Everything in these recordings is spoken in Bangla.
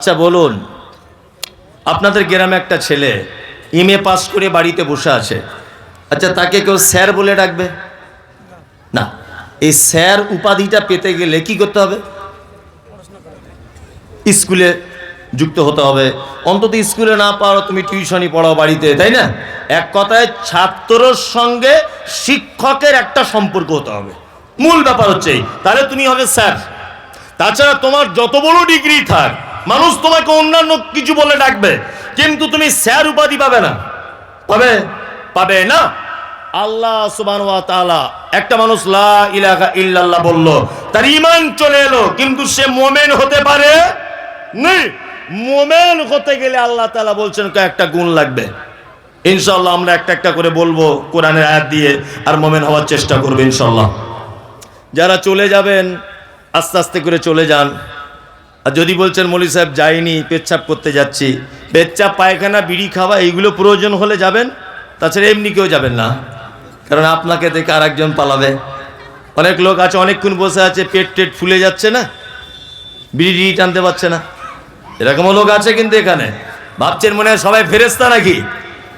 আচ্ছা বলুন, আপনাদের গ্রামে একটা ছেলে এমএ পাস করে বাড়িতে বসে আছে। আচ্ছা, তাকে কেউ স্যার বলে ডাকবে না? এই স্যার উপাধিটা পেতে গেলে কি করতে হবে? স্কুলে যুক্ত হতে হবে। অন্তত স্কুলে না পারো তুমি টিউশনই পড়াও বাড়িতে, তাই না? এক কথায় ছাত্রর সঙ্গে শিক্ষকের একটা সম্পর্ক হতে হবে। মূল ব্যাপার হচ্ছে তাহলে তুমি হবে স্যার। তাছাড়া তোমার যত বড় ডিগ্রি থাক, মানুষ তোমাকে অন্যান্য কিছু বলে ডাকবে, কিন্তু তুমি স্যার উপাধি পাবে না। পাবে না। আল্লাহ সুবহানাহু ওয়া তাআলা, একটা মানুষ লা ইলাহা ইল্লাল্লাহ বলল, তার ঈমান চলে এলো, কিন্তু সে মুমিন হতে পারে না। মুমিন হতে গেলে আল্লাহ তাআলা বলছেন কয়েকটা গুণ লাগবে। ইনশাআল্লাহ আমরা একটা একটা করে বলবো কোরআনের আয়াত দিয়ে, আর মুমিন হওয়ার চেষ্টা করব ইনশাআল্লাহ। যারা চলে যাবেন আস্তে আস্তে করে চলে যান। আর যদি বলছেন মৌলভী সাহেব যাইনি, পেচ্ছাপ করতে যাচ্ছি, পেচ্ছাপ পায়খানা বিড়ি খাওয়া এইগুলো প্রয়োজন হলে যাবেন, তাছাড়া এমনি কেউ যাবেন না, কারণ আপনাকে দেখে আর একজন পালাবে। অনেক লোক আছে অনেকক্ষণ বসে আছে, পেট টেট ফুলে যাচ্ছে না, বিড়ি টানতে পারছে না, এরকমও লোক আছে। কিন্তু এখানে ভাবছেন মনে হয় সবাই ফেরেশতা নাকি?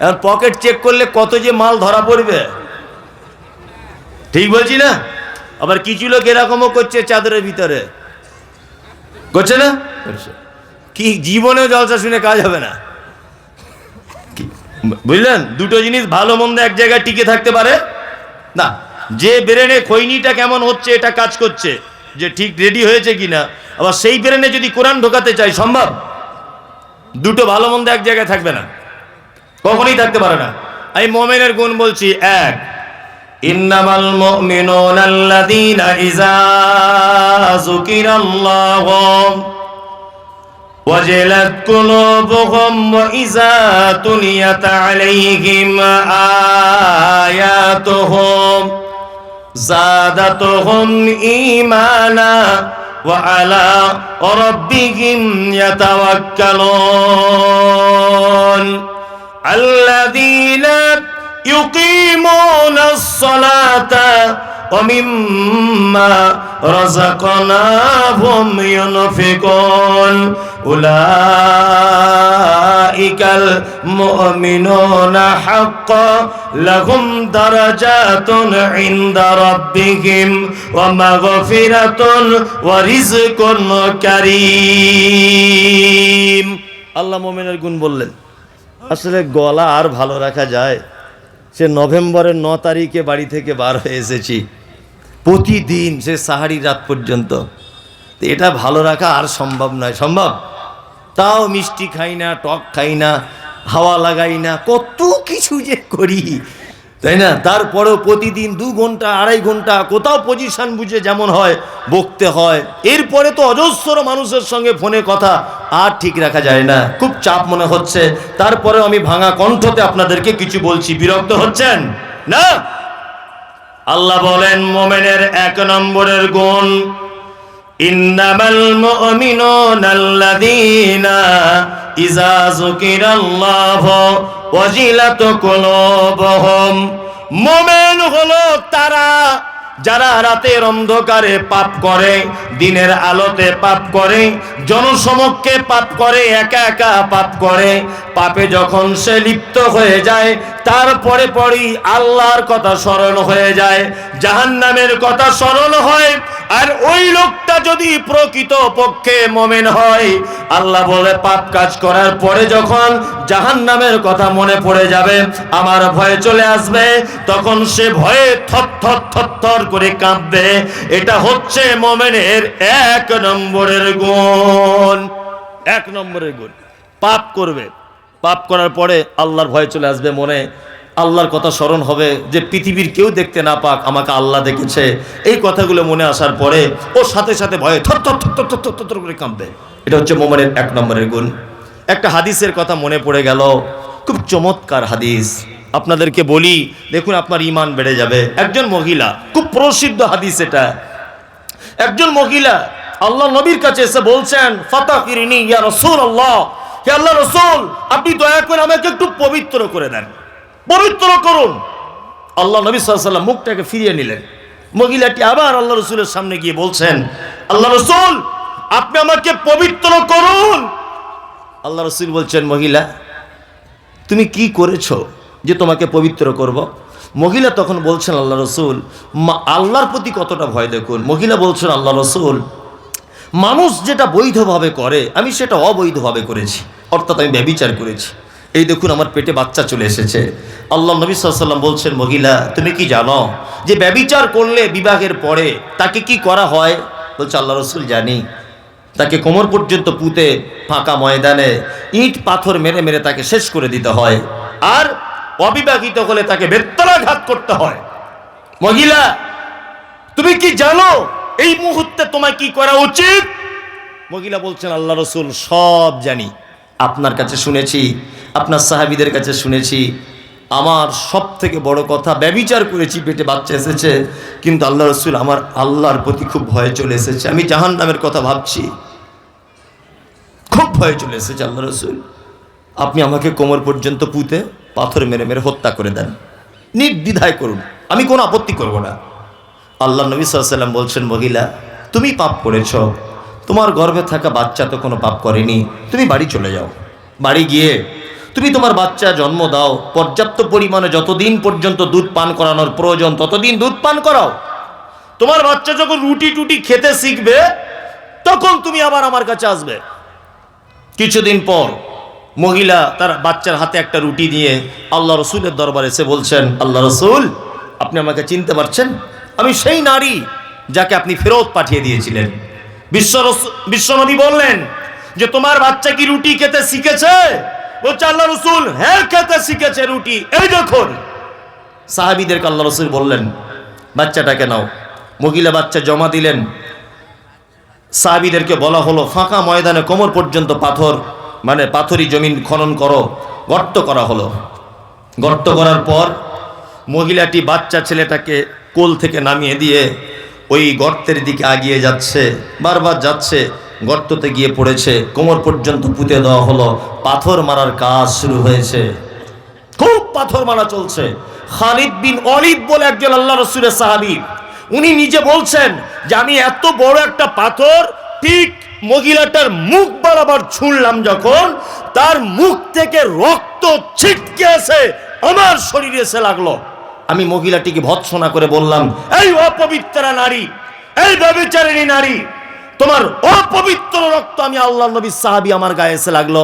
এখন পকেট চেক করলে কত যে মাল ধরা পড়বে, ঠিক বলছি না? আবার কিছু লোক এরকমও করছে, চাদরের ভিতরে করছে না, কি জীবনেও জলসা শুনে কাজ হবে না, বুঝলেন? দুটো জিনিস ভালো মন্দ এক জায়গায় টিকে থাকতে পারে না। যে ব্রেনে খৈনিটা কেমন হচ্ছে, এটা কাজ করছে, যে ঠিক রেডি হয়েছে কিনা, আবার সেই ব্রেনে যদি কোরআন ঢোকাতে চাই সম্ভব? দুটো ভালো মন্দ এক জায়গায় থাকবে না, কখনোই থাকতে পারে না। আমি মুমিনের গুণ বলছি, এক, ইন্নামাল মুমিনুনা আল্লাযীনা ইযা যুকিরাল্লাহু ওয়াজিলাত কুলুবুহুম ওয়া ইযা তুলিয়াত আলাইহিম আয়াতুহু যাদাতুহুম ঈমানা ওয়া আলা রাব্বিহিম ইয়াতাওয়াক্কালুন আল্লাযীনা ইউকিমুনাস সালাতা ওয়া মিম্মা রাযাকনাহুম ইউনফিকুন উলাইকাল মুমিনুনা হাক্কান লাহুম দারাজাতুন ইনদা রাব্বিহিম ওয়া মাগফিরাতুন ওয়া রিজকুন কারীম। আল্লাহ মুমিনের গুণ বললেন। আসলে গলা আর ভালো রাখা যায়? সে নভেম্বরের 9 তারিখে বাড়ি থেকে বার হয়ে এসেছি, প্রতিদিন সে সাহারির রাত পর্যন্ত। তো এটা ভালো রাখা আর সম্ভব নয়। সম্ভব? তাও মিষ্টি খাই না, টক খাই না, হাওয়া লাগাই না, কত কিছু যে করি, তাই না? তারপরেও প্রতিদিন 2 ঘন্টা 2.5 ঘন্টা কোথাও পজিশন বুঝে যেমন হয় বকতে হয়। এরপরে তো অজস্র মানুষের সঙ্গে ফোনে কথা, আর ঠিক রাখা যায় না, খুব চাপ মনে হচ্ছে। তারপরেও আমি ভাঙা কণ্ঠতে আপনাদেরকে কিছু বলছি, বিরক্ত হচ্ছেন না? আল্লাহ বলেন মুমিনের 1 নম্বরের গুণ, ইন্নামাল মুমিনুনা আল্লাযীনা ইযা যুকিরাল্লাহু ওয়াজিলাত কুলুবুহুম। মুমিন হলো তারা যারা রাতের অন্ধকারে পাপ করে, দিনের আলোতে পাপ করে, জনসমক্ষে পাপ করে, একা একা পাপ করে। পাপে যখন সে লিপ্ত হয়ে যায়, তারপরে পরই আল্লাহর কথা স্মরণ হয়ে যায়, জাহান্নামের কথা স্মরণ হয়। আর ওই লোকটা যদি প্রকৃত পক্ষে মুমিন হয়, আল্লাহ বলে পাপ কাজ করার পরে যখন জাহান্নামের কথা মনে পড়ে যাবে, আমার ভয় চলে আসবে, তখন সে ভয়ে থরথর করে কাঁপবে। এটা হচ্ছে মুমিনের 1 নম্বরের গুণ। 1 নম্বরের গুণ, পাপ করবে, পাপ করার পরে আল্লাহর ভয় চলে আসবে মনে, আল্লাহর কথা স্মরণ হবে যে পৃথিবীর কেউ দেখতে না পাক, আমাকে আল্লাহ দেখেছে। এই কথাগুলো মনে আসার পরে ও সাথে সাথে ভয়ে থর করে কাঁপবে। এটা হচ্ছে মুমিনের 1 নম্বরের গুণ। একটা হাদিসের কথা মনে পড়ে গেল, খুব চমৎকার হাদিস, আপনাদেরকে বলি, দেখুন আপনার ঈমান বেড়ে যাবে। একজন মহিলা, খুব প্রসিদ্ধ হাদিস এটা, একজন মহিলা আল্লাহ নবীর কাছে এসে বলছেন, ফাতাকিরিনি ইয়া রাসূলুল্লাহ, হে আল্লাহ রাসূল, আপনি দয়া করে আমাকে একটু পবিত্র করে দেন, পবিত্র করুন। আল্লাহ নবী সাল্লাল্লাহু আলাইহি ওয়াসাল্লাম মুখটাকে ফিরিয়ে নিলেন। মহিলাটি আবার আল্লাহ রাসূলের সামনে গিয়ে বলছেন, আল্লাহ রাসূল, আপনি আমাকে পবিত্র করুন, আল্লাহ রসুল বলছেন, মহিলা তুমি কি করেছো যে তোমাকে পবিত্র করব? মহিলা তখন বলছেন, আল্লাহ রসুল আল্লাহর প্রতি কতটা ভয় দেখুন। মহিলা বলছেন, আল্লাহ রসুল মানুষ যেটা বৈধভাবে করে আমি সেটা অবৈধভাবে করেছি, অর্থাৎ আমি ব্যভিচার করেছি। এই দেখুন আমার পেটে বাচ্চা চলে এসেছে। আল্লাহ নবী সাল্লাল্লাহু আলাইহি ওয়াসাল্লাম বলছেন, মহিলা তুমি কি জানো যে ব্যভিচার করলে বিবাহের পরে তাকে কি করা হয়? বলছে, আল্লাহ রসুল জানি। তাকে কোমর পর্যন্ত পুঁতে ফাঁকা ময়দানে ইট পাথর মেরে মেরে তাকে শেষ করে দিতে হয়, আর অবিবাহিত হলে তাকে বেত্তলাঘাত করতে হয়। মহিলা তুমি কি জানো এই মুহূর্তে তোমায় কি করা উচিত? মহিলা বলছেন, আল্লাহ রসুল সব জানি, আপনার কাছে শুনেছি, আপনার সাহাবীদের কাছে শুনেছি। আমার সব থেকে বড় কথা, ব্যভিচার করেছি, পেটে বাচ্চা এসেছে, কিন্তু আল্লাহ রসুল আমার আল্লাহর প্রতি খুব ভয় চলে এসেছে। আমি জাহান্নামের কথা ভাবছি, খুব ভয় চলে এসেছে। আল্লাহ রসুল আপনি আমাকে কোমর পর্যন্ত পুঁতে পাথর মেরে মেরে হত্যা করে দেন, নির্দ্বিধায় করুন, আমি কোনো আপত্তি করব না। আল্লাহ নবী সাল্লাল্লাহু আলাইহি ওয়াসাল্লাম বলছেন, মহিলা তুমি পাপ করেছ, তোমার গর্ভে থাকা বাচ্চা তো কোনো পাপ করেনি, তুমি বাড়ি চলে যাও। বাড়ি গিয়ে তুমি তোমার বাচ্চা জন্ম দাও, পর্যাপ্ত পরিমাণে যতদিন পর্যন্ত দুধ পান করানোর প্রয়োজন ততদিন দুধ পান করাও। তোমার বাচ্চা যখন রুটি টুটি খেতে শিখবে তখন তুমি আবার আমার কাছে আসবে। কিছুদিন পর মহিলা তার বাচ্চার হাতে একটা রুটি নিয়ে আল্লাহ রসুলের দরবারে এসে বলছেন, আল্লাহ রসুল আপনি আমাকে চিনতে পারছেন? আমি সেই নারী যাকে আপনি ফেরত পাঠিয়ে দিয়েছিলেন। বিশ্বনবী বললেন যে তোমার বাচ্চা কি রুটি খেতে শিখেছে? বলছে, আল্লাহ রসুল হ্যাঁ খেতে শিখেছে রুটি, এই দেখুন। সাহাবীদেরকে আল্লাহ রসুল বললেন, বাচ্চাটাকে নাও। মহিলা বাচ্চা জমা দিলেন। সাহাবীদেরকে বলা হলো, ফাঁকা ময়দানে কোমর পর্যন্ত পাথর, মানে পাথরি জমিন খনন করো, গর্ত করা হলো। গর্ত করার পর মহিলাটি বাচ্চা ছেলেটাকে কোল থেকে নামিয়ে দিয়ে ওই গর্তের দিকে আগিয়ে যাচ্ছে, বারবার যাচ্ছে, গর্ততে গিয়ে পড়েছে, কোমর পর্যন্ত পুঁতে দেওয়া হলো, পাথর মারার কাজ শুরু হয়েছে, খুব পাথর মারা চলছে। খালিদ বিন ওয়ালিদ বলে একজন আল্লাহ রাসূলের সাহাবী, উনি নিজে বলছেন যে আমি এত বড় একটা পাথর ঠিক মহিলাটার মুখ বরাবর ছুঁড়লাম, যখন তার মুখ থেকে রক্ত ছিটকে এসে আমার শরীরে এসে লাগলো। আমি মহিলাটিকে ভৎসনা করে বললাম, এই অপবিত্রা নারী, এই ব্যভিচারিণী নারী, তোমার অপবিত্র রক্ত আমি আল্লাহ নবীর সাহাবী আমার গায়ে এসে লাগলো।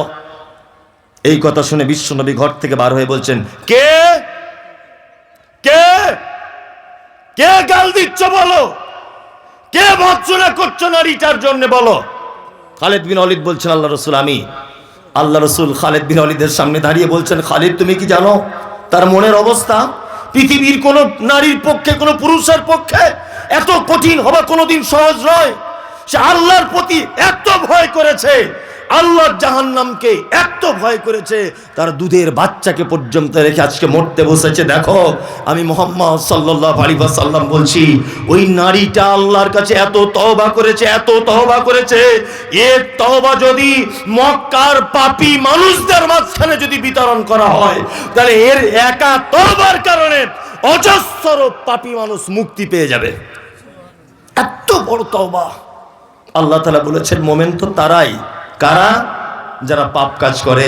এই কথা শুনে বিশ্বনবী ঘর থেকে বার হয়ে বলছেন, কে কে কে গাল দিচ্ছ বলো, কে ভৎসনা করছো নারীটার জন্য বলো। খালিদ বিন ওয়ালিদ বলছেন, আল্লাহ রসুল আমি। আল্লাহ রসুল খালিদ বিন ওয়ালিদের সামনে দাঁড়িয়ে বলছেন, খালিদ তুমি কি জানো তার মনের অবস্থা? পৃথিবীর কোন নারীর পক্ষে, কোন পুরুষের পক্ষে এত কঠিন হওয়া কোনোদিন সহজ নয়। সে আল্লাহর প্রতি এত ভয় করেছে, আল্লাহর জাহান্নামকে এত ভয় করেছে, তার দুধের বাচ্চাকে পর্যন্ত রেখে আজকে মরতে বসেছে। দেখো আমি মুহাম্মদ সাল্লাল্লাহু আলাইহি ওয়াসাল্লাম বলছি, ওই নারীটা আল্লাহর কাছে এত তওবা করেছে, এত তওবা করেছে, এর তওবা যদি মক্কার পাপী মানুষদের মাঝখানে যদি বিতরণ করা হয়, তাহলে এর একা তওবার কারণে অজস্র পাপী মানুষ মুক্তি পেয়ে যাবে। এত বড় তওবা। আল্লাহ তাআলা বলেছেন, মোমেন তো তারাই, কারা? যারা পাপ কাজ করে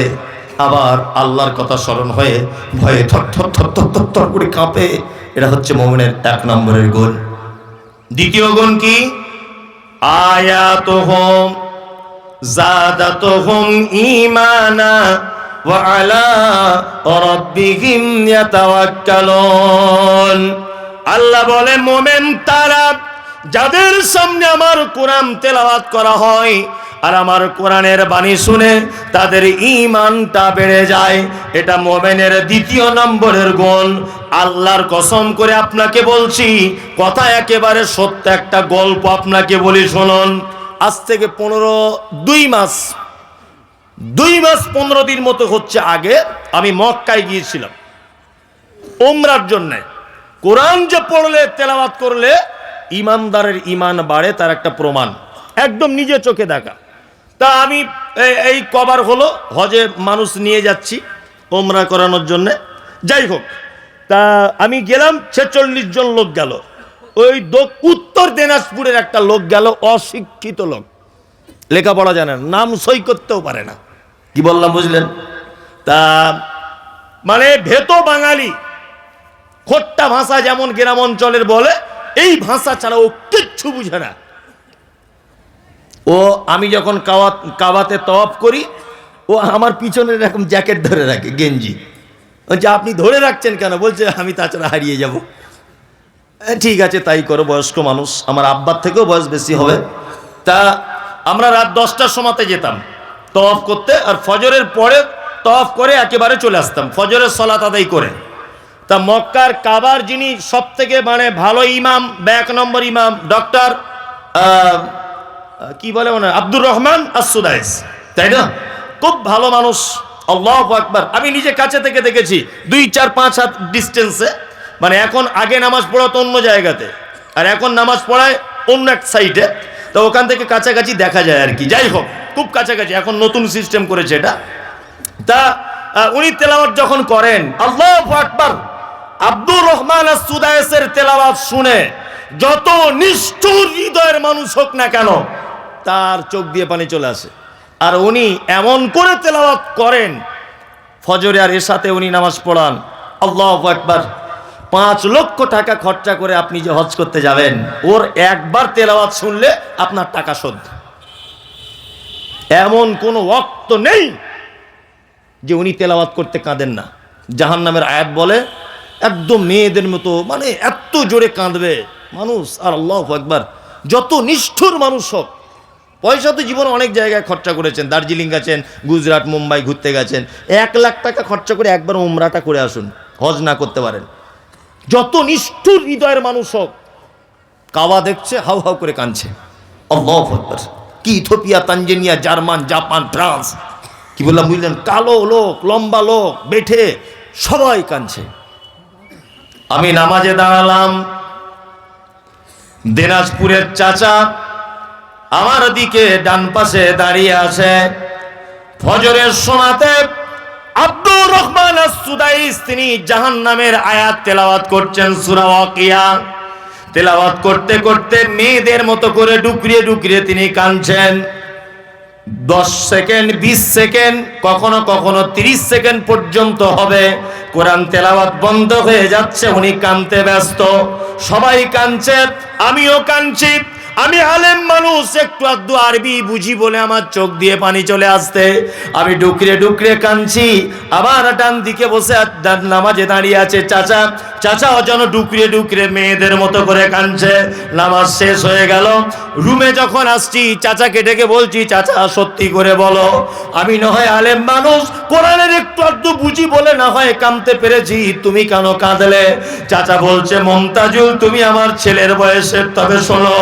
আবার আল্লাহর কথা স্মরণ হয়ে ভয়ে থর থর থর থর থর থর করে কাঁপে। এটা হচ্ছে মুমিনের এক নম্বরের গুণ। দ্বিতীয় গুণ কি? আয়াতুহুম যাদাতুহুম ঈমানা ওয়া আলা রাব্বিহিম ইয়াতাওয়াক্কালুন। আল্লাহ বলে, মুমিন তারা যাদের সামনে আমার কোরআন তেলাওয়াত করা হয় আর আমার কোরআনের বাণী শুনে তাদের ঈমানটা বেড়ে যায়, এটা মুমিনের দ্বিতীয় নম্বরের গুণ। আল্লাহর কসম করে আপনাকে বলছি, কথা একেবারে সত্য, একটা গল্প আপনাকে বলি শুনুন। আজ থেকে 2 মাস 15 দিন মতো হচ্ছে আগে আমি মক্কায় গিয়েছিলাম উমরার জন্য। কোরআন যে পড়লে, তেলাওয়াত করলে ইমানদারের ঈমান বাড়ে, তার একটা প্রমাণ, একদম নিজে চোখে দেখা। তা আমি এই কবার হলো হজে মানুষ নিয়ে যাচ্ছি ওমরা করানোর জন্য, যাই হোক, তা আমি গেলাম, 46 জন লোক গেল। ওই উত্তর দিনাজপুরের একটা লোক গেল, অশিক্ষিত লোক, লেখাপড়া জানে না, নাম সই করতেও পারে না, কি বললাম বুঝলেন? তা মানে ভেতো বাঙালি, খোট্টা ভাষা যেমন গ্রাম অঞ্চলের বলে, এই ভাষা ছাড়া ও কিচ্ছু বুঝে না। ও আমি যখন কাবাতে তওয়াফ করি, ও আমার পিছনে এরকম জ্যাকেট ধরে রাখে, গেঞ্জি। বলছে আপনি ধরে রাখছেন কেন? বলছে আমি তাছাড়া হারিয়ে যাব। ঠিক আছে তাই করো, বয়স্ক মানুষ, আমার আব্বার থেকেও বয়স বেশি হবে। তা আমরা রাত 10টার সময়তে যেতাম তওয়াফ করতে, আর ফজরের পরে তওয়াফ করে একেবারে চলে আসতাম ফজরের সালাত আদায় করে। তা মক্কার কাবার যিনি সব থেকে মানে ভালো ইমাম বা 1 নম্বর ইমাম, ডক্টর কি বলে মনে হয় আব্দুর রহমান আস-সুদাইস, তাই না? খুব ভালো মানুষ, আল্লাহু আকবার। আমি নিজে কাছে থেকে দেখেছি, 2-4-5 হাত ডিস্টেন্সে। মানে এখন আগে নামাজ পড়াতো অন্য জায়গাতে, আর এখন নামাজ পড়ায় অন্য এক সাইডে। তো ওখান থেকে কাছাকাছি দেখা যায় আর কি। যাই হোক, খুব কাছাকাছি, এখন নতুন সিস্টেম করেছে এটা। তা উনি তেলাওয়াত যখন করেন, আল্লাহু আকবার, আব্দুর রহমান আস-সুদাইসের তেলাওয়াত শুনে যত নিষ্ঠুর হৃদয়ের মানুষ হোক না কেন, তার চোখ দিয়ে পানি চলে আসে। আর উনি এমন করে তেলাওয়াত করেন, ফজরে আর এশাতে উনি নামাজ পড়ান। আল্লাহু আকবার। 5 লক্ষ টাকা খরচা করে আপনি যে হজ করতে যাবেন, ওর একবার তেলাওয়াত শুনলে আপনার টাকা শোধ। এমন কোনো ওয়াক্ত নেই যে উনি তেলাওয়াত করতে কাঁদেন না। জাহান্নামের আয়াত বলে একদম মেয়েদের মতো, মানে এত জোরে কাঁদবে মানুষ। আর আল্লাহু আকবার, যত নিষ্ঠুর মানুষ হোক, পয়সা তো জীবনে অনেক জায়গায় খরচা করেছেন, দার্জিলিং গেছেন, গুজরাট, মুম্বাই ঘুরতে গেছেন, 1 লাখ টাকা খরচা করে একবার উমরাটা করে আসুন, হজ না করতে পারেন। যত নিষ্ঠুর হৃদয়ের মানুষ হোক, কাবা দেখছে হাউ হাউ করে কাঁদছে। আল্লাহু আকবার। কি Ethiopia, Tanzania, German, Japan, France, কি বললাম বুঝলেন, কালো লোক, লম্বা লোক, বেঠে, সবাই কাঁদছে। আমি নামাজে দাঁড়ালাম, দিনাজপুরের চাচা আমার দিকে ডান পাশে দাঁড়িয়ে আছে। ফজরের সময়তে আব্দুর রহমান আস-সুদাইস তিনি জাহান্নামের আয়াত তেলাওয়াত করছেন, সূরা ওয়াকিয়া তেলাওয়াত করতে করতে মেয়েদের মতো করে ডুকরিয়ে ডুকরিয়ে তিনি কাঁদছেন। 10 সেকেন্ড, 20 সেকেন্ড, কখনো কখনো 30 সেকেন্ড পর্যন্ত হবে। কোরআন তেলাওয়াত বন্ধ হয়ে যাচ্ছে, উনি কাঁদতে ব্যস্ত। সবাই কাঁদছে, আমিও কাঁদছি। আমি আলেম মানুষ, একটু আধটু আরবি বুঝি বলে আমার চোখ দিয়ে পানি চলে আসতে আমি ডুকরে ডুকরে কাঁদছি। আবার ডান দিকে বসে নামাজে দাঁড়িয়ে আছে চাচা, চাচাও যেন ডুকরে ডুকরে মেয়েদের মতো করে কাঁদছে। নামাজ শেষ হয়ে গেল, রুমে যখন আসছি চাচাকে ডেকে বলছি, চাচা সত্যি করে বলো, আমি না হয় আলেম মানুষ, কোরআনের একটু আধটু বুঝি বলে না হয় কাঁদতে পেরেছি, তুমি কেন কাঁদলে? চাচা বলছে, মমতাজুল তুমি আমার ছেলের বয়সের, তবে শোনো,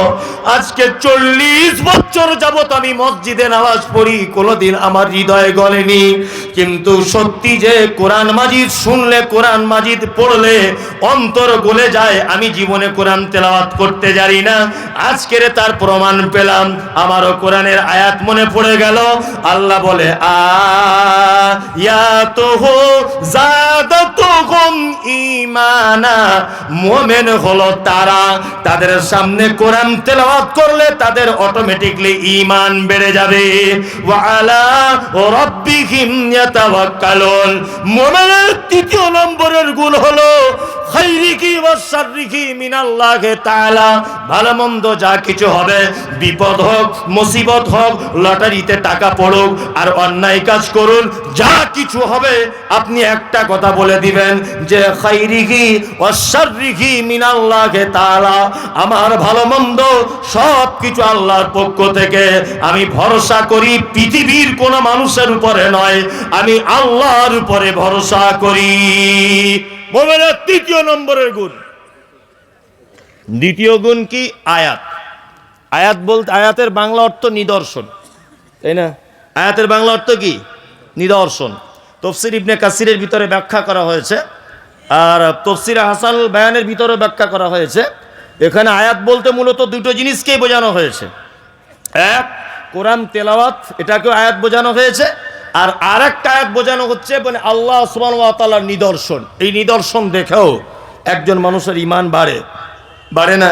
আজকে 40 বছর যাবত আমি মসজিদে নামাজ পড়ি, কোনোদিন আমার হৃদয়ে গলেনি। কিন্তু সত্যি যে কোরআন মাজিদ শুনলে, কোরআন মাজিদ পড়লে অন্তর গলে যায়। আমি জীবনে কোরআন তেলাওয়াত করতে জানি না, আজকের তার প্রমাণ পেলাম। আমারও কোরআনের আয়াত মনে পড়ে গেল। আল্লাহ বলে, আয়াতুহু যাদাতুহুম ঈমানা, মুমিন হলো তারা, তাদের সামনে কোরআন তেলাওয়াত করলে তাদের অটোমেটিকলি ঈমান বেড়ে যাবে। ওয়া আলা রাব্বিহিম ইয়াতাওয়াক্কালুন। মুমিনের 3য় নম্বরের গুণ হলো খাইরিহি ওয়া শাররিহি মিনাল্লাহি তাআলা। ভালো মন্দ যা কিছু হবে, বিপদ হোক, মুসিবত হোক, লটারিতে টাকা পড়ুক আর অন্যায় কাজ করুন, যা কিছু হবে আপনি একটা কথা বলে দিবেন যে খাইরিহি ওয়া শাররিহি মিনাল্লাহি তাআলা। আমার ভালো মন্দ সব কিছু আল্লাহর পক্ষ থেকে। আমি ভরসা করি পৃথিবীর কোন মানুষের উপরে নয়, আমি আল্লাহর উপরে ভরসা করি। মুমিনের 3য় নম্বরের গুণ। 2য় গুণ কি? আয়াত। আয়াত বলতে, আয়াতের বাংলা অর্থ নিদর্শন, তাই না? আয়াতের বাংলা অর্থ কি? নিদর্শন। তাফসীর ইবনে কাসিরের ভিতরে ব্যাখ্যা করা হয়েছে, আর তাফসীর হাসানুল বায়ানের ভিতরে ব্যাখ্যা করা হয়েছে। এখানে আয়াত বলতে মূলত 2টো জিনিসকেই বোঝানো হয়েছে। এক, কোরআন তেলাওয়াত, এটাকেও আয়াত বোঝানো হয়েছে। আর আরেকটা আয়াত বোঝানো হচ্ছে মানে আল্লাহ সুবহানাহু ওয়া তাআলার নিদর্শন। এই নিদর্শন দেখেও একজন মানুষের ঈমান বাড়ে, বাড়ে না?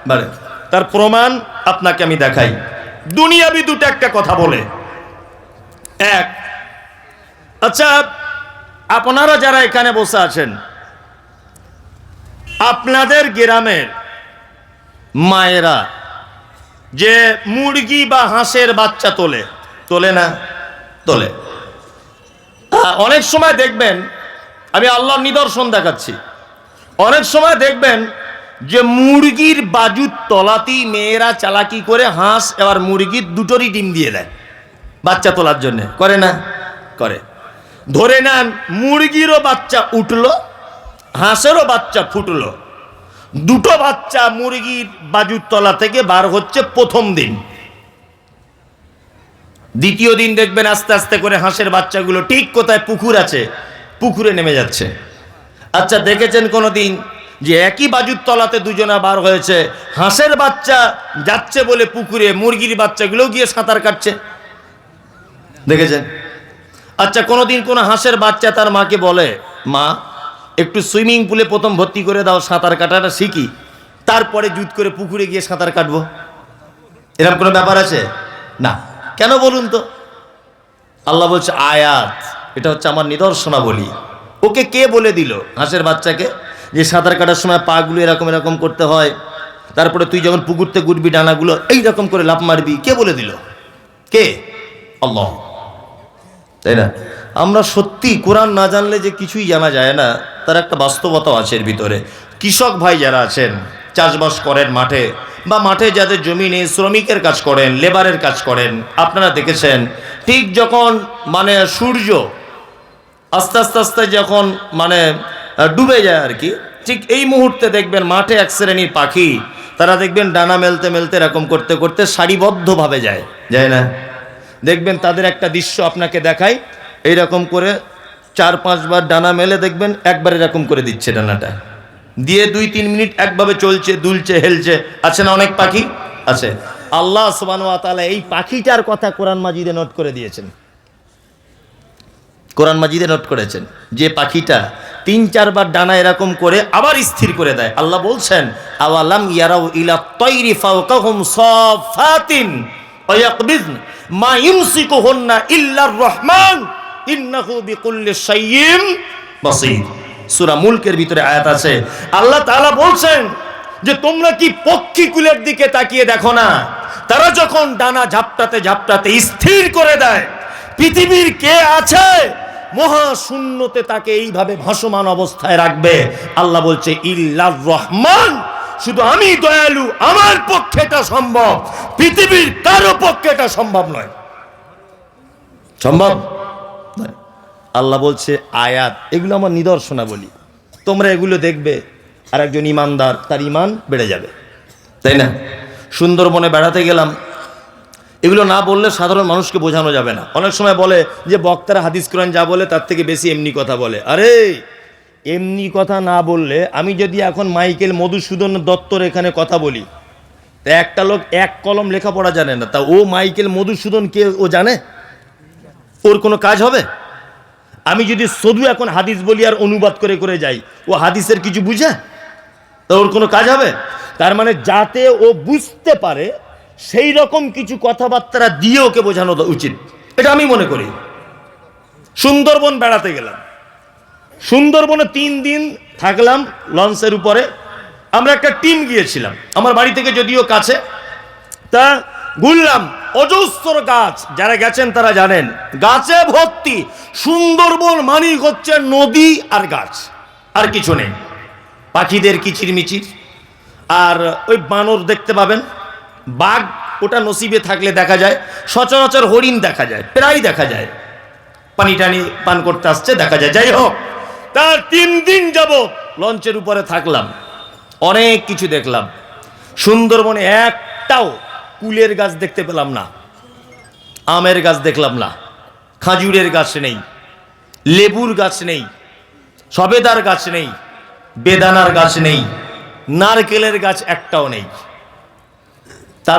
বাড়ে। তার প্রমাণ আপনাকে আমি দেখাই। দুনিয়াবি দুটো একটা কথা বলে, এক, আচ্ছা, আপনারা যারা এখানে বসে আছেন, আপনাদের গ্রামের মায়েরা যে মুরগি বা হাঁসের বাচ্চা তোলে না? তোলে। অনেক সময় দেখবেন, আমি আল্লাহর নিদর্শন দেখাচ্ছি, অনেক সময় দেখবেন যে মুরগির বাজুর তলাতেই মেয়েরা চালাকি করে হাঁস এবার মুরগির দুটোরই ডিম দিয়ে দেয় বাচ্চা তোলার জন্য। করে না? করে। ধরে নেন মুরগিরও বাচ্চা উঠলো, হাঁসেরও বাচ্চা ফুটলো, দুটো বাচ্চা মুরগির বাজুর তলা থেকে বার হচ্ছে প্রথম দিন। দ্বিতীয় দিন দেখবেন আস্তে আস্তে করে হাঁসের বাচ্চাগুলো ঠিক কোথায় পুকুর আছে পুকুরে নেমে যাচ্ছে। আচ্ছা, দেখেছেন কোনোদিন যে একই বাজুর তলাতে দুজনা বার হয়েছে, হাঁসের বাচ্চা যাচ্ছে বলে পুকুরে, মুরগির বাচ্চাগুলোও গিয়ে সাঁতার কাটছে? দেখেছেন? আচ্ছা, কোনোদিন কোনো হাঁসের বাচ্চা তার মাকে বলে, মা একটু সুইমিং পুলে প্রথম ভর্তি করে দাও, সাঁতার কাটাটা শিখি, তারপরে জুত করে পুকুরে গিয়ে সাঁতার কাটবো? এরকম কোনো ব্যাপার আছে? না। কেন বলুন তো? আল্লাহ বলছে আয়াত, এটা হচ্ছে আমার নিদর্শনাবলী। ওকে কে বলে দিল হাঁসের বাচ্চাকে যে সাঁতার কাটার সময় পাগুলো এরকম এরকম করতে হয়, তারপরে তুই যখন পুকুরতে ঘুরবি ডানাগুলো এইরকম করে লাফ মারবি? কে বলে দিল? কে? আল্লাহ। তাই না? আমরা সত্যি কোরআন না জানলে যে কিছুই জানা যায় না, তার একটা বাস্তবতাও আছে এর ভিতরে। কৃষক ভাই যারা আছেন, চাষবাস করেন মাঠে, বা মাঠে যাদের জমি নেই, শ্রমিকের কাজ করেন, লেবারের কাজ করেন, আপনারা দেখেছেন ঠিক যখন মানে সূর্য আস্তে আস্তে আস্তে যখন মানে ডুবে যায় আর কি, ঠিক এই মুহূর্তে দেখবেন মাঠে এক শ্রেণীর পাখি, তারা দেখবেন ডানা মেলতে মেলতে এরকম করতে করতে সারিবদ্ধভাবে যায় না? দেখবেন তাদের একটা দৃশ্য আপনাকে দেখাই, এইরকম করে 4-5 বার ডানা মেলে দেখবেন একবার এরকম করে দিচ্ছে ডানাটা, দিয়ে 2-3 মিনিট একভাবে চলছে, দুলছে, হেলছে। আছে না অনেক পাখি? আছে। আল্লাহ সুবহানাহু ওয়া তাআলা এই পাখিটার কথা কোরআন মাজিদে নোট করে দিয়েছেন। কোরআন মাজিদে নোট করেছেন যে পাখিটা 3-4 বার ডানা এরকম করে আবার স্থির করে দেয়। আল্লাহ বলছেন আওয়ালাম ইয়ারাউ ইলা তাইরি ফাওকাহুম সাফাতিন ওয়া ইয়াকবিজন মা ইউমসিকুহুন্না ইল্লার রহমান ইন্নাহু বিকুল্লি শাইইন বাসীর। সূরা মুলকের ভিতরে আয়াত আছে, আল্লাহ তাআলা বলছেন যে তোমরা কি পক্ষীকুলের দিকে তাকিয়ে দেখো না, তারা যখন ডানা ঝাপটাতে ঝাপটাতে স্থির করে দেয়, পৃথিবীর কে আছে মহাশূন্যতে তাকে এইভাবে ভাসমান অবস্থায় রাখবে? আল্লাহ বলছে ইল্লার রহমান, শুধু আমি দয়ালু, আমার পক্ষে এটা সম্ভব, পৃথিবীর কারো পক্ষে এটা সম্ভব নয়। সম্ভব নয়। আল্লাহ বলছে আয়াত, এগুলো আমার নিদর্শনাবলী, তোমরা এগুলো দেখবে, আর একজন ইমানদার তার ইমান বেড়ে যাবে। তাই না? সুন্দরবনে বেড়াতে গেলাম, এগুলো না বললে সাধারণ মানুষকে বোঝানো যাবে না। অনেক সময় বলে যে বক্তারা হাদিস কোরআন যা বলে তার থেকে বেশি এমনি কথা বলে। আরে এমনি কথা না বললে, আমি যদি এখন মাইকেল মধুসূদন দত্তর এখানে কথা বলি, তা একটা লোক এক কলম লেখাপড়া জানে না, তা ও মাইকেল মধুসূদন কে ও জানে? ওর কোনো কাজ হবে? আমি যদি শুধু এখন হাদিস বলি আর অনুবাদ করে করে যাই, ও হাদিসের কিছু বুঝে? তা ওর কোনো কাজ হবে? তার মানে যাতে ও বুঝতে পারে সেই রকম কিছু কথাবার্তা দিয়ে ওকে বোঝানো উচিত, এটা আমি মনে করি। সুন্দরবন বেড়াতে গেলাম, সুন্দরবনে 3 দিন থাকলাম লঞ্চের উপরে। আমরা একটা টিম গিয়েছিলাম, আমার বাড়ি থেকে যদিও কাছে, তা ঘুরলাম। অজস্র গাছ, যারা গেছেন তারা জানেন, গাছে ভর্তি। সুন্দরবন মানেই হচ্ছে নদী আর গাছ, আর কিছু নেই। পাখিদের কিচিরমিচির, আর ওই বানর দেখতে পাবেন, বাঘ ওটা নসিবে থাকলে দেখা যায়, সচরাচর হরিণ দেখা যায়, প্রায় দেখা যায়, পানি টানি পান করতে আসছে দেখা যায়। যাই হোক, তার 3 দিন যাবত লঞ্চের উপরে থাকলাম, অনেক কিছু দেখলাম। সুন্দরবনে একটাও কুলের গাছ দেখতে পেলাম না, আমের গাছ দেখলাম না, খাজুরের গাছ নেই, লেবুর গাছ নেই, সবেদার গাছ নেই, বেদানার গাছ নেই, নারকেলের গাছ একটাও নেই। তা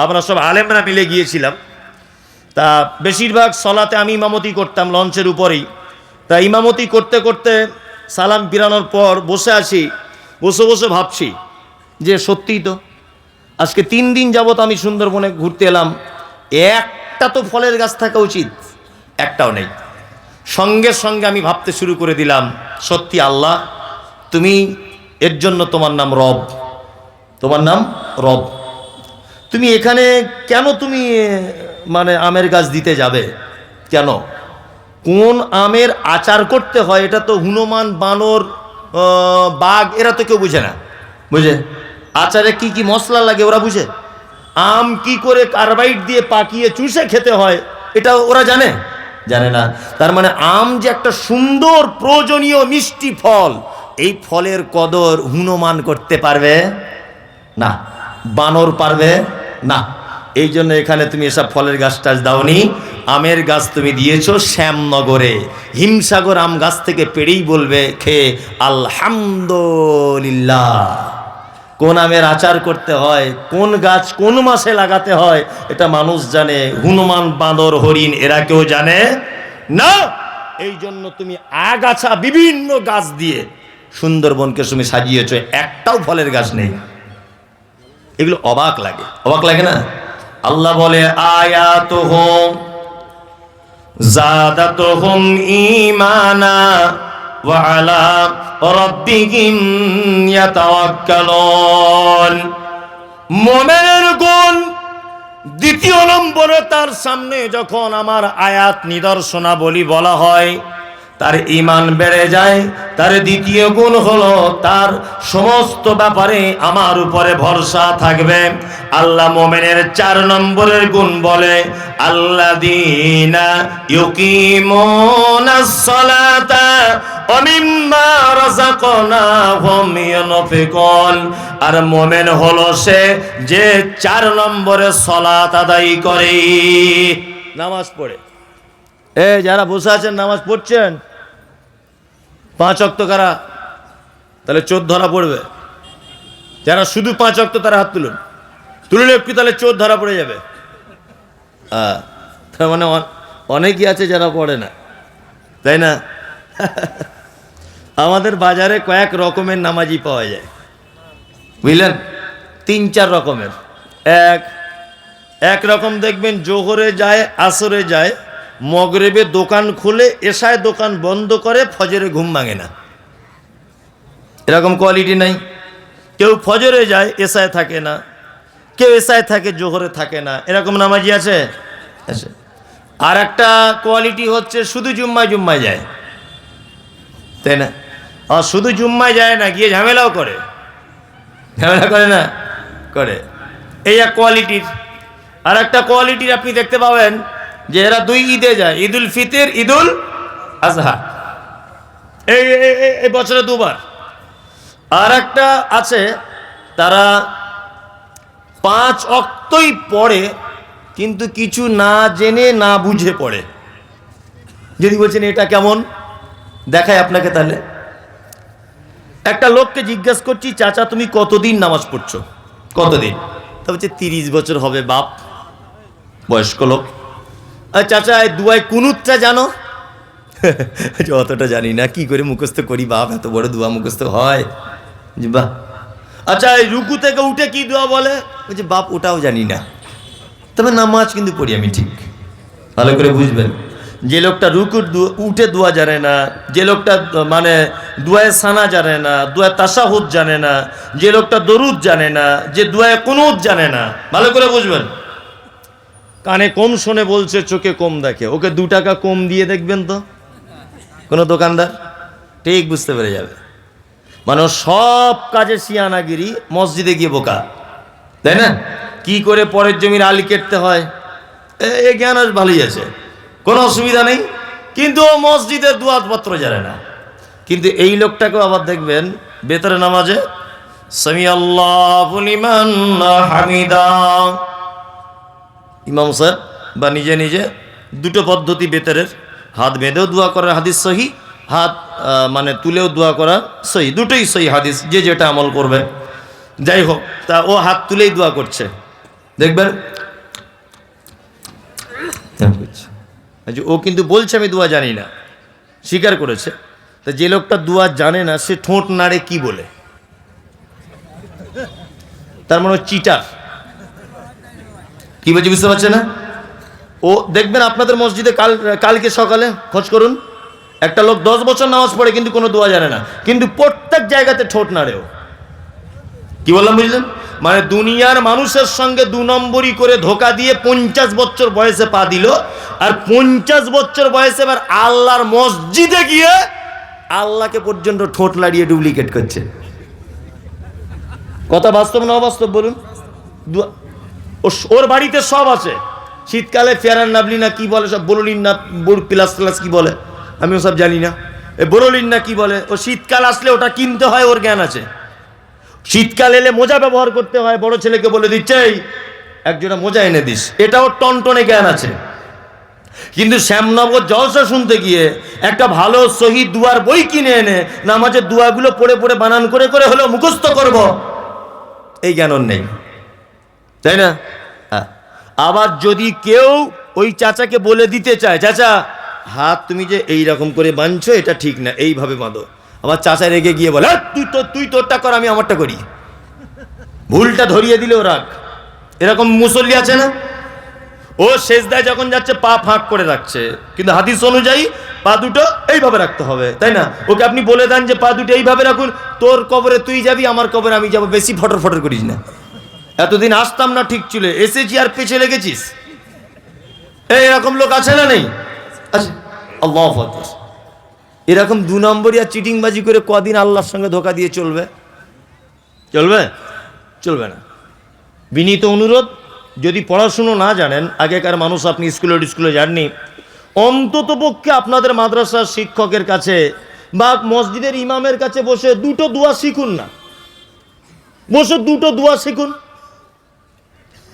আমরা সব আলেমরা মিলে গিয়েছিলাম, তা বেশিরভাগ সলাতে আমি ইমামতি করতাম লঞ্চের উপরেই। তা ইমামতি করতে করতে সালাম ফিরানোর পর বসে আছি, বসে বসে ভাবছি যে সত্যিই তো আজকে 3 দিন যাবত আমি সুন্দরবনে ঘুরতে এলাম, একটা তো ফলের গাছ থাকা উচিত, একটাও নেই। সঙ্গে সঙ্গে আমি ভাবতে শুরু করে দিলাম, সত্যি আল্লাহ তুমি, এর জন্য তোমার নাম রব, তোমার নাম রব। তুমি এখানে কেন তুমি মানে আমের গাছ দিতে যাবে কেন? কোন আমের আচার করতে হয় এটা তো হনুমান, বানর, বাঘ এরা তো কেউ বুঝে না, বুঝে? আচারে কি কি মশলা লাগে ওরা বুঝে? আম কি করে কার্বাইড দিয়ে পাকিয়ে চুষে খেতে হয় এটা ওরা জানে? জানে না। তার মানে আম যে একটা সুন্দর প্রয়োজনীয় মিষ্টি ফল, এই ফলের কদর হনুমান করতে পারবে না, বানর পারবে না। এই জন্য এখানে তুমি এসব ফলের গাছ টাছ দাওনি, আমের গাছ তুমি দিয়েছো শ্যামনগরে। হিমসাগর আম গাছ থেকে পেড়েই বলবে খেয়ে আলহামদুলিল্লাহ। কোন আমের আচার করতে হয়, কোন গাছ কোন মাসে লাগাতে হয় এটা মানুষ জানে, হনুমান, বাঁদর, হরিণ এরা কেউ জানে না। এই জন্য তুমি আগাছা বিভিন্ন গাছ দিয়ে সুন্দরবনকে তুমি সাজিয়েছো, একটাও ফলের গাছ নেই। এগুলো অবাক লাগে, অবাক লাগে না? আল্লাহ বলে আয়াতুহুম যাদাতুহুম ঈমানা ওয়া আলা রাব্বিহিম ইয়াতাওয়াক্কালুন। মুমিনের গুণ দ্বিতীয় নম্বরে, তার সামনে যখন আমার আয়াত নিদর্শনাবলী বলা হয় তার ঈমান বেড়ে যায়। তার দ্বিতীয় গুণ হলো তার সমস্ত ব্যাপারে আমার উপরে ভরসা থাকবে। আল্লাহ মুমিনের 4 নম্বরের গুণ বলে আল্লাযীনা ইউকিমুনাস সালাতা ওয়া মিম্মা রাযাকনাহুম ইউনফিকুন। আর মুমিন হলো সে যে 4 নম্বরে সালাত আদায় করে, নামাজ পড়ে। যারা বসে আছেন নামাজ পড়ছেন 5 ওয়াক্ত কারা? তাহলে 14 ধরা পড়বে। যারা শুধু 5 ওয়াক্ত তারা হাত তুলুন, তুললে একটু, তাহলে 14 ধরা পড়ে যাবে। তার মানে অনেকই আছে যারা পড়ে না, তাই না? আমাদের বাজারে কয়েক রকমের নামাজি পাওয়া যায়, বুঝলেন? 3-4 রকমের। এক রকম দেখবেন জোহরে যায়, আসরে যায়, মগরিবে দোকান খুলে, এশায় দোকান বন্ধ করে, ফজরে ঘুম ভাঙে না। এরকম কোয়ালিটি নাই। কেউ ফজরে যায়, এশায় থাকে না, কেউ এশায় থাকে, জোহরে থাকে না। এরকম নামাজি আছে। আর একটা কোয়ালিটি হচ্ছে শুধু জুম্মায় যায়, তাই না? আর শুধু জুম্মায় যায় না, গিয়ে ঝামেলাও করে। ঝামেলা করে না? করে। এই এক কোয়ালিটির। আর একটা কোয়ালিটির আপনি দেখতে পাবেন যে এরা 2 ঈদে যায়, ঈদুল ফিতর, ঈদুল আজহা, এই বছরে 2 বার। আর একটা আছে তারা 5 ওয়াক্তই পড়ে, কিন্তু কিছু না জেনে না বুঝে পড়ে। যদি বলছেন এটা কেমন, দেখায় আপনাকে। তাহলে একটা লোককে জিজ্ঞাসা করছি, চাচা তুমি কতদিন নামাজ পড়ছো? কতদিন? তা বলছে 30 বছর হবে বাপ। বয়স্ক লোক। চাচা এই দুয়ায় কুনুতটা জানো? অতটা জানি না, কি করে মুখস্থ করি বাপ, এত বড় দোয়া মুখস্থ হয়? বাহ। আচ্ছা এই রুকু থেকে উঠে কি দোয়া বলে? বলছে বাপ ওটাও জানি না, তবে নামাজ কিন্তু পড়ি আমি ঠিক। ভালো করে বুঝবেন, যে লোকটা রুকুর উঠে দোয়া জানে না, যে লোকটা মানে দোয়ায় সানা জানে না, দোয়ায় তাশাহুদ জানে না, যে লোকটা দরুদ জানে না, যে দোয়ায় কুনুত জানে না, ভালো করে বুঝবেন। কানে কম শোনে বলছে, চোখে কম দেখে, ওকে 2 টাকা কম দিয়ে দেখবেন তো কোনো দোকানদার, ঠিক বুঝতে পেরে যাবে। মানে সব কাজে সিয়ানাগিরি, মসজিদে গিয়ে বোকা, তাই না? কি করে পরের জমির আলি কেটতে হয় এই জ্ঞান আজ ভালোই আছে, কোনো অসুবিধা নেই, কিন্তু ও মসজিদের দুয়ারপত্র জানে না। কিন্তু এই লোকটাকেও আবার দেখবেন বেতরে নামাজে সামি আল্লাহু লিমান হামিদা, ইমাম সাহেব বা নিজে নিজে 2টো পদ্ধতি বেতরের, হাত বেঁধেও দোয়া করার হাদিস সহি, হাত মানে তুলেও দোয়া করা সহি, দুটোই সহি হাদিস, যে যেটা আমল করবে। যাই হোক, তা ও হাত তুলেই দোয়া করছে, দেখবেন ও কিন্তু বলছে আমি দোয়া জানি না, স্বীকার করেছে। তা যে লোকটা দোয়া জানে না সে ঠোঁট নাড়ে কি বলে? তার মানে চিটার। কি বলছি বুঝতে পারছে না? ও দেখবেন আপনাদের মসজিদে কালকে সকালে খোঁজ করুন, একটা লোক 10 বছর নামাজ পড়ে কিন্তু কোনো দোয়া জানে না, কিন্তু প্রত্যেক জায়গাতে ঠোঁট নাড়েও। কি বললাম বুঝলেন? মানে দুনিয়ার মানুষের সঙ্গে 2 নম্বরই করে ধোকা দিয়ে 50 বছর বয়সে পা দিল, আর 50 বছর বয়সে এবার আল্লাহর মসজিদে গিয়ে আল্লাহকে পর্যন্ত ঠোঁট লাড়িয়ে ডুপ্লিকেট করছে। কথা বাস্তব না অবাস্তব বলুন? ওর বাড়িতে সব আছে, শীতকালে ফেয়ারান নাবলি না কি বলে, সব বোরোলিন না প্লাস প্লাস কি বলে আমি ওসব জানি না, বোরোলিন না কি বলে, ও শীতকাল আসলে ওটা কিনতে হয়, ওর জ্ঞান আছে। শীতকাল এলে মোজা ব্যবহার করতে হয়, বড় ছেলেকে বলে দিচ্ছে এই একজোড়া মোজা এনে দিস, এটাও টনটনে জ্ঞান আছে। কিন্তু শ্যামনগর জলসা শুনতে গিয়ে একটা ভালো সহি দুয়ার বই কিনে এনে নামাজের দুয়াগুলো পড়ে পড়ে বানান করে করে হলেও মুখস্থ করব, এই জ্ঞান ওর নেই, তাই না? আবার যদি কেউ ওই চাচাকে বলে দিতে চায়, চাচা হাত তুমি যে এই রকম করে বাঁধছো এটা ঠিক না, এইভাবে বাঁধো, আমার চাচা রেগে গিয়ে বলে তুই তোরটা কর আমি আমারটা করি, ভুলটা ধরিয়ে দিলে ও রাগ। এরকম মুসল্লি আছে না, ও সেজদায় যখন যাচ্ছে পা ফাঁক করে রাখছে, কিন্তু হাদিস অনুযায়ী পা দুটো এইভাবে রাখতে হবে, তাই না? ওকে আপনি বলে দেন যে পা দুটো এইভাবে রাখুন, তোর কবরে তুই যাবি, আমার কবরে আমি যাবো, বেশি ফটর ফটর করিস না। এতদিন আসতাম না ঠিক ছিল, এসেছি আর পেছে লেগেছিস, এরকম লোক আছে না নেই? আচ্ছা, আল্লাহু আকবার। এরকম 2 নম্বরই আর চিটিংবাজি করে কদিন আল্লাহর সঙ্গে ধোকা দিয়ে চলবে? চলবে? চলবে না। বিনীত অনুরোধ, যদি পড়াশুনো না জানেন, আগেকার মানুষ আপনি স্কুলে যাননি, অন্তত পক্ষে আপনাদের মাদ্রাসার শিক্ষকের কাছে বা মসজিদের ইমামের কাছে বসে 2টো দোয়া শিখুন না, বসে 2টো দোয়া শিখুন,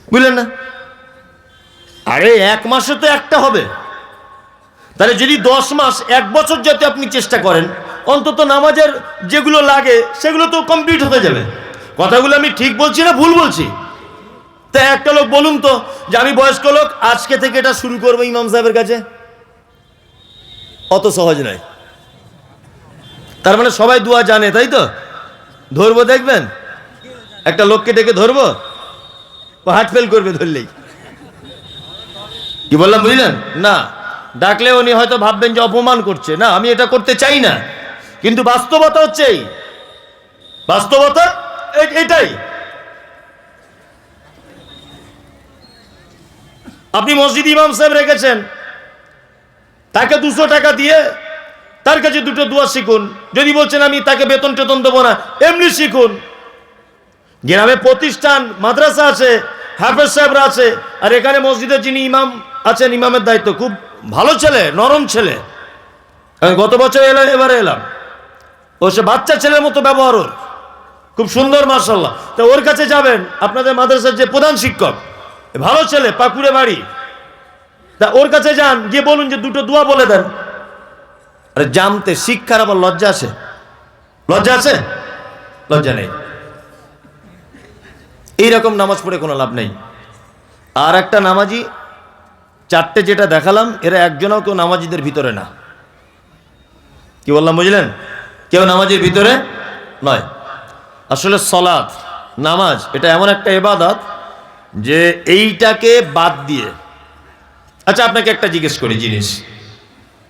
বুঝলেন না? আরে 1 মাসে তো একটা হবে, তাহলে যদি 10 মাস 1 বছর যাতে আপনি চেষ্টা করেন, অন্তত নামাজের যেগুলো লাগে সেগুলো তো কমপ্লিট হতে যাবে। কথাগুলো আমি ঠিক বলছি না ভুল বলছি? তা একটা লোক বলুন তো যে আমি বয়স্ক লোক, আজকে থেকে এটা শুরু করবো ইমাম সাহেবের কাছে, অত সহজ নয়। তার মানে সবাই দোয়া জানে, তাই তো? ধরবো, দেখবেন একটা লোককে ডেকে ধরবো, ও হার্ট ফেল করবে ধরলেই। কি বললাম বুঝলেন? না, ডাকলে উনি হয়তো ভাববেন যে অপমান করছে, না আমি এটা করতে চাই না, কিন্তু বাস্তবতা হচ্ছে এই, বাস্তবতা এটাই। আপনি মসজিদ ইমাম সাহেব রেখেছেন, তাকে 200 টাকা দিয়ে তার কাছে 2টো দোয়া শিখুন। যদি বলছেন আমি তাকে বেতন টেতন দেবো না, এমনি শিখুন। গ্রামে প্রতিষ্ঠান মাদ্রাসা আছে, হাফেজ সাহেবরা আছে, আর এখানে মসজিদের যিনি ইমাম আছেন, ইমামের দায়িত্ব খুব ভালো ছেলে, নরম ছেলে। আমি গত বছর এবারে এলাম, ও সে বাচ্চা ছেলের মতো ব্যবহার, ওর খুব সুন্দর মাশাআল্লাহ। তো ওর কাছে যাবেন, আপনাদের মাদ্রাসার যে প্রধান শিক্ষক, ভালো ছেলে, পাকুড়ে বাড়ি, তা ওর কাছে যান, গিয়ে বলুন যে 2টো দোয়া বলে দেন। আরে জানতে শিক্ষার আবার লজ্জা আছে? লজ্জা আছে? লজ্জা নেই। এইরকম নামাজ পড়ে কোনো লাভ নেই। আর একটা নামাজি, 4টে যেটা দেখালাম, এরা একজনও কেউ নামাজিদের ভিতরে না। কি বললাম বুঝলেন? কেউ নামাজের ভিতরে নয়। আসলে সলাত, নামাজ, এটা এমন একটা ইবাদত যে এইটাকে বাদ দিয়ে, আচ্ছা আপনাকে একটা জিজ্ঞেস করি জিনিস,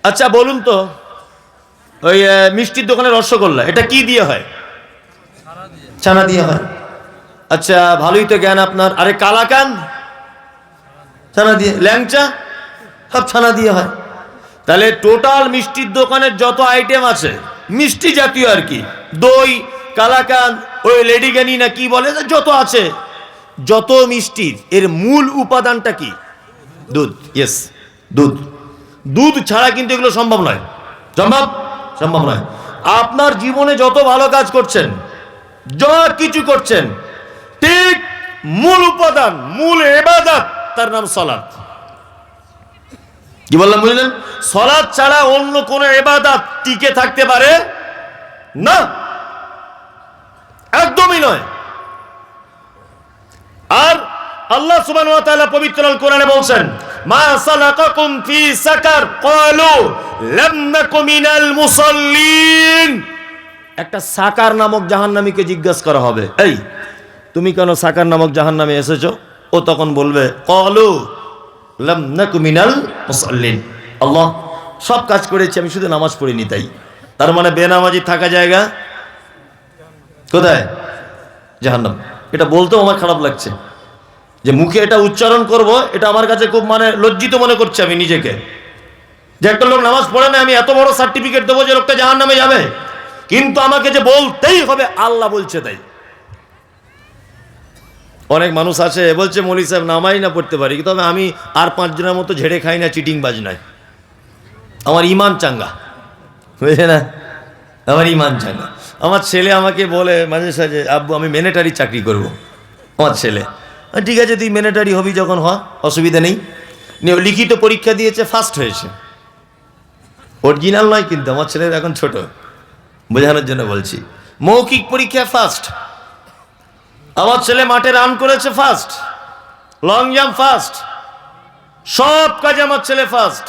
আচ্ছা বলুন তো, ওই মিষ্টির দোকানে রসগোল্লা, এটা কি দিয়ে হয়? ছানা দিয়ে হয়। আচ্ছা ভালোই তো জ্ঞান আপনার। আরে কালাকান ছানা দিয়ে, ল্যাংচা সব ছানা দিয়ে হয়। তাহলে টোটাল মিষ্টির দোকানের যত আইটেম আছে মিষ্টি জাতীয় আর কি, দই, কালাকান, ওই লেডিগানি না কি বলে, যত আছে, যত মিষ্টির এর মূল উপাদানটা কি? দুধ। ইয়েস, দুধ। দুধ ছাড়া কিন্তু এগুলো সম্ভব নয়। সম্ভব নয়। আপনার জীবনে যত ভালো কাজ করছেন, যা কিছু করছেন, ঠিক মূল উপাদান, মূল ইবাদত, তার নাম সালাত। কি বললাম বুঝলেন? সালাত ছাড়া অন্য কোন ইবাদত টিকে থাকতে পারে না, একদমই নয়। আর আল্লাহ সুবহানাহু ওয়া তাআলা পবিত্র আল কোরআনে বলছেন, মা সালাকাকুম ফি সাকার ক্বালু লাম নাকু মিনাল মুসাল্লিন। একটা সাকার নামক জাহান্নামীকে জিজ্ঞাসা করা হবে, এই তুমি কেন সাকার নামক জাহান্নামে এসেছো? ও তখন বলবে, ক্বালু লাম নাকু মিনাল মুসাল্লিন। আল্লাহ, সব কাজ করেছি, আমি শুধু নামাজ পড়িনি। তাই তার মানে বেনামাজি থাকা জায়গা কোথায়? জাহান্নাম। এটা বলতেও আমার খারাপ লাগছে যে মুখে এটা উচ্চারণ করব, এটা আমার কাছে খুব মানে লজ্জিত মনে করছে আমি নিজেকে, যে একটা লোক নামাজ পড়ে না, আমি এত বড় সার্টিফিকেট দেবো যে লোকটা জাহান্নামে যাবে, কিন্তু আমাকে যে বলতেই হবে আল্লাহ বলছে তাই। অনেক মানুষ আছে বলছে মৌলী সাহেব নামাই না পড়তে পারি, তবে আমি আর 5 জনের মতো ঝেড়ে খাই না, চিটিং বাজ নাই, আমার ইমান চাঙ্গা, বুঝলে না, আমার ইমান চাঙ্গা। আমার ছেলে আমাকে বলে মাঝে সাঝে, আব্বু আমি মিলিটারি চাকরি করব। আমার ছেলে, ঠিক আছে তুই মিলিটারি হবি যখন হ, অসুবিধা নেই। নিয়ে লিখিত পরীক্ষা দিয়েছে, ফার্স্ট হয়েছে, অরিজিনাল নয় কিন্তু, আমার ছেলের এখন ছোট, বোঝানোর জন্য বলছি। মৌখিক পরীক্ষা ফার্স্ট, আমার ছেলে মাঠে রান করেছে ফার্স্ট, লং জাম্প ফার্স্ট, সব কাজে আমার ছেলে ফার্স্ট।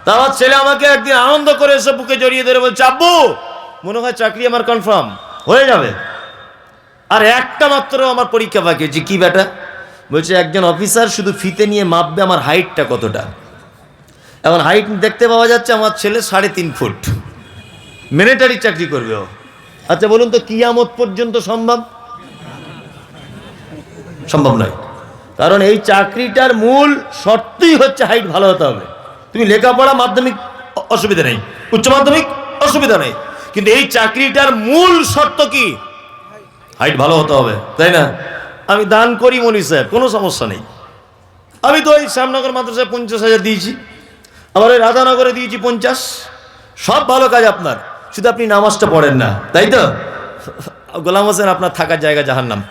তা আমার ছেলে আমাকে একদিন আনন্দ করে এসে বুকে জড়িয়ে ধরে বলছে, আব্বু মনে হয় চাকরি আমার কনফার্ম হয়ে যাবে, আর একটা মাত্র আমার পরীক্ষা বাকি আছে। কি বেটা? বলছে একজন অফিসার শুধু ফিতে নিয়ে মাপবে আমার হাইটটা কতটা। এখন হাইট দেখতে পাওয়া যাচ্ছে আমার ছেলে 3.5 ফুট, মিলিটারি চাকরি করবে ও। আচ্ছা বলুন তো কিয়ামত পর্যন্ত সম্ভব? সম্ভব নয়, কারণ এই চাকরিটার মূল শর্তই হচ্ছে হাইট ভালো হতে হবে। তুমি লেখাপড়া মাধ্যমিক অসুবিধা নেই, উচ্চ মাধ্যমিক অসুবিধা নেই, কিন্তু এই চাকরিটার মূল শর্ত কি? হাইট ভালো হতে হবে, তাই না? আমি দান করি মৌলী সাহেব, কোনো সমস্যা নেই। আমি তো ওই শ্যামনগর মাদ্রাসায় 50,000 দিয়েছি, আবার ওই রাধানগরে দিয়েছি 50। সব ভালো কাজ আপনার, শুধু আপনি নামাজটা পড়েন না, তাই তো? গোলাম হোসেন আপনার থাকার জায়গা জাহান্নাম।